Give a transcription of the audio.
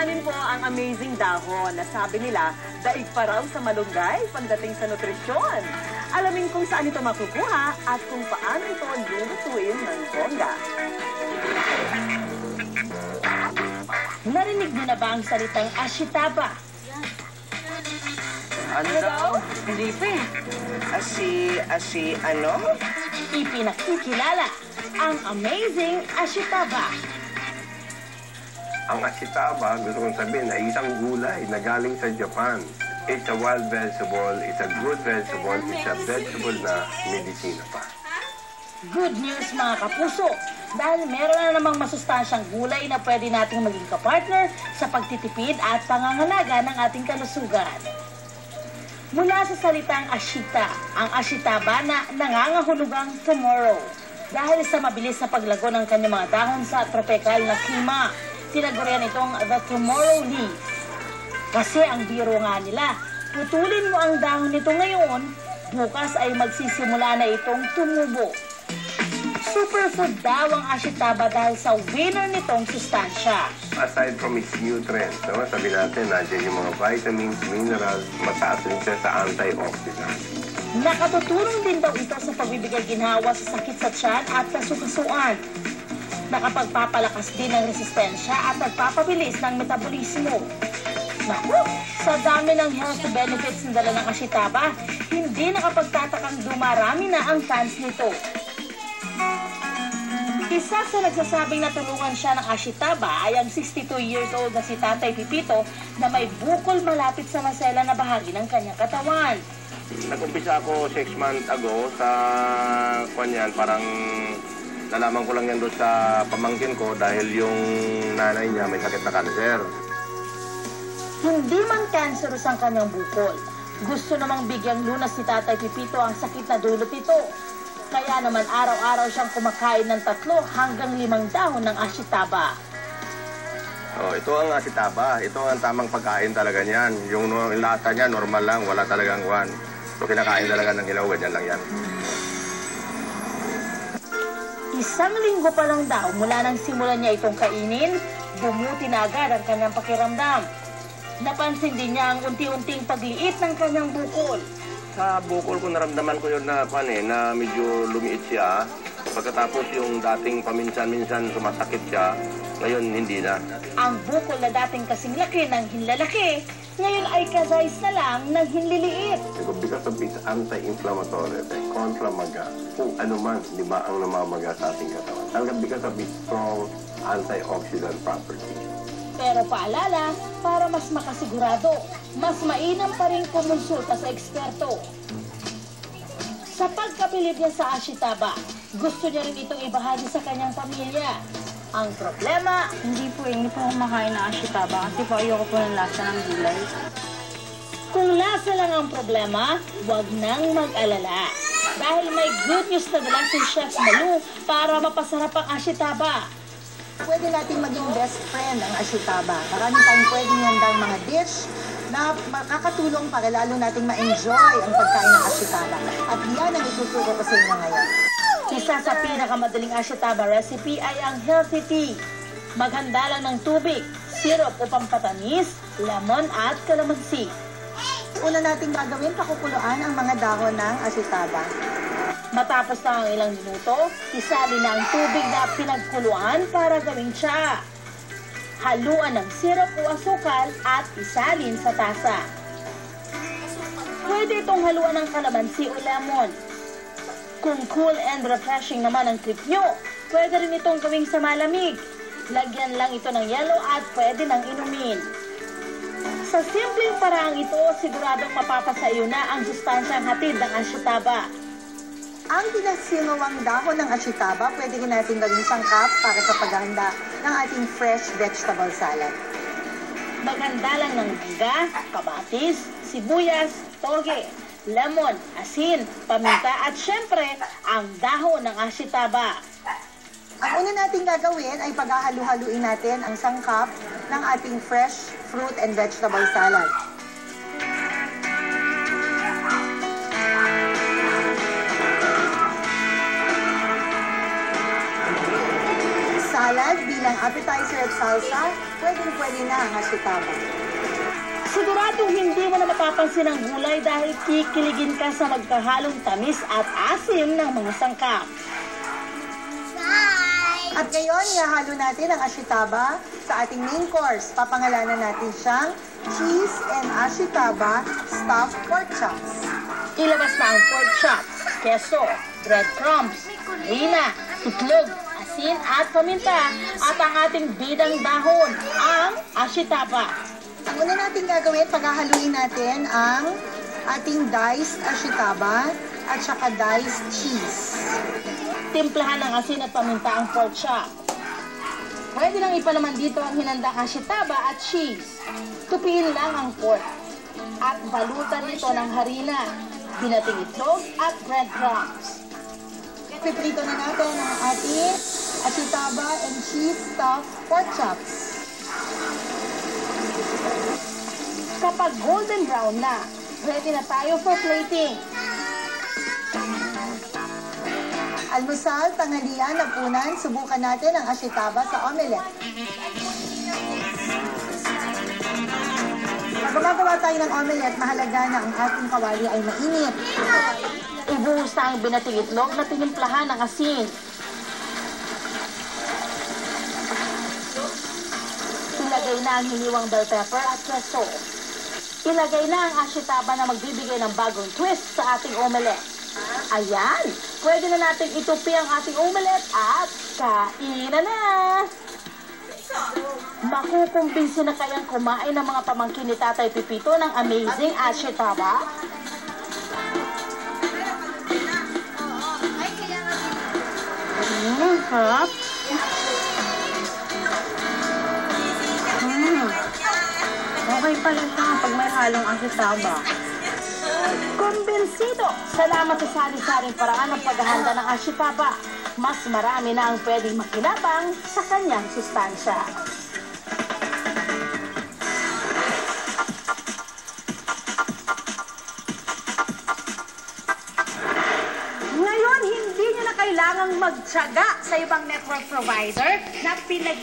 Kilalanin po ang amazing dahon na sabi nila daig pa raw sa malunggay pagdating sa nutrisyon. Alamin kung saan ito makukuha at kung paano ito lulutuin ng bongga. Narinig niyo na ba ang salitang ashitaba? Ano daw? Hindi pa eh. Ano? Ipinakikilala ang amazing ashitaba. Ang ashitaba, gusto kong sabihin, ay isang gulay na galing sa Japan. It's a wild vegetable, it's a good vegetable, it's a vegetable na medisina pa. Good news mga kapuso, dahil meron na namang masustansyang gulay na pwede nating maging kapartner sa pagtitipid at pangangalaga ng ating kalusugan. Mula sa salitang ashita, ang ashitaba na nangangahulugang tomorrow. Dahil sa mabilis na paglago ng kanyang mga dahon sa tropikal na klima, tinagurian itong the tomorrow leaf. Kasi ang biro nga nila, putulin mo ang dahon nito ngayon, bukas ay magsisimula na itong tumubo. Superfood daw ang ashitaba dahil sa winner nitong sustansya. Aside from its nutrients, no, sabi natin, nandiyan yung mga vitamins, minerals, mataas rin siya sa antioxidants. Nakatutulong din daw ito sa pagbibigay ginhawa sa sakit sa tiyan at kasukasuan. Nakapagpapalakas din ng resistensya at nagpapabilis ng metabolismo. Naku, sa dami ng health benefits ng dala ng ashitaba, hindi nakapagtatakang dumarami na ang fans nito. Isa sa nagsasabing natulungan siya ng ashitaba ay ang 62 years old na si Tatay Pipito na may bukol malapit sa masela na bahagi ng kanyang katawan. Nag-umpisa ako 6 months ago sa kanyan, parang nalaman ko lang yan doon sa pamangkin ko dahil yung nanay niya may sakit na kanser. Hindi man cancerous ang kanyang bukol. Gusto namang bigyang lunas si Tatay Pipito ang sakit na dulot ito. Kaya naman araw-araw siyang kumakain ng 3 hanggang 5 dahon ng ashitaba. Oh, ito ang ashitaba. Ito ang tamang pagkain talaga niyan. Yung lasa niya, normal lang. Wala talagang kwan. So, kinakain talaga ng hilaw. Ganyan lang yan. 1 linggo pa lang daw mula nang simulan niya itong kainin, bumuti na agad ang kanyang pakiramdam. Napansin din niya ang unti-unting pagliit ng kanyang bukol. Sa bukol ko, naramdaman ko yun na, na medyo lumiit siya. Pagkatapos yung dating paminsan-minsan sumasakit siya, ngayon hindi na. Ang bukol na dating kasing laki ng hinlalaki, ngayon ay kasize na lang ng hinliliit. Because of its anti-inflammatory effect, kontra-maga, kung ano man, di ba, ang namamaga sa ating katawan. Talagang because of its strong antioxidant properties. Pero paalala, para mas makasigurado, mas mainam pa rin kumonsulta sa eksperto. Sa pagkabilib niya sa ashitaba, gusto niya rin itong ibahagi sa kanyang pamilya. Ang problema, Hindi po ako makain ng ashitaba kasi po ayoko po ng lasa ng gulay. kung lasa lang ang problema, huwag nang mag-alala. Dahil may good news na dala si Chef Malu para mapasarap ang ashitaba. Pwede natin maging best friend ang ashitaba. Marami tayong pwedeng handang mga dish na makakatulong para lalo nating ma-enjoy ang pagkain ng ashitaba. At yan ang ituturo ko sa inyo ngayon. Isa sa pinakamadaling ashitaba recipe ay ang healthy tea. Maghanda lang ng tubig, syrup upang patanis, lemon at kalamansi. Una nating gagawin, pakukuluan ang mga dahon ng ashitaba. Matapos na ang ilang minuto, isali na ang tubig na pinagkuluan para gawing tsa. Haluan ng syrup o asukal at isalin sa tasa. Pwede itong haluan ng kalamansi o lemon. Kung cool and refreshing naman ang trip nyo, pwede rin itong gawing sa malamig. Lagyan lang ito ng yelo at pwede nang inumin. Sa simpleng paraang ito, siguradong mapapasayo na ang sustansyang hatid ng ashitaba. Ang pinagsinuwang dahon ng ashitaba, pwede rin natin gawing sangkap para sa paghahanda ng ating fresh vegetable salad. Maghanda lang ng mangga, kamatis, sibuyas, toge, lemon, asin, paminta at syempre, ang dahon ng ashitaba. Ang una nating gagawin ay paghahalu-haluin natin ang sangkap ng ating fresh fruit and vegetable salad. Salad bilang bilang appetizer at salsa, pwedeng-pwede na ang ashitaba. Siguradong hindi mo na mapapansin ang gulay dahil kikiligin ka sa magkahalong tamis at asim ng mga sangkap. At ngayon, ihahalo natin ang ashitaba sa ating main course. Papangalanan natin siyang cheese and ashitaba stuffed pork chops. Ilabas na ang pork chops, keso, breadcrumbs, harina, itlog, asin at paminta at ang ating bidang dahon, ang ashitaba. Ang una natin gagawin, paghahaluin natin ang ating diced ashitaba at saka diced cheese. Timplahan ng asin at paminta ang pork chop. Pwede nang ipalaman dito ang hinandang ashitaba at cheese. Tupiin lang ang pork at balutan nito ng harina, binating itlog at breadcrumbs. Piprito na natin ang ating ashitaba and cheese stuffed pork chops. Kapag golden brown na, ready na tayo for plating. Almusal, tanghalian, hapunan, subukan natin ang ashitaba sa omelette. Pag gumagawa tayo ng omelette, mahalaga na ang ating kawali ay mainit. Ibuhos na ang binating itlog na tinimplahan ng asin. Ilagay na ang hiniwang bell pepper at keso. Ilagay na ang ashitaba na magbibigay ng bagong twist sa ating omelette. Ayan, pwede na natin itupi ang ating omelette at kainan na! Makukumbinsi na kayang kumain ng mga pamangkin ni Tatay Pipito ng amazing ashitaba? Harap. Okay pala siya pag may halong ashitaba. Kumbinsido! Salamat sa sari-saring paraan ng paghahanda ng ashitaba. Mas marami na ang pwedeng makinabang sa kanyang sustansya. Ngayon, hindi nyo na kailangang magtiyaga sa ibang network provider na pinag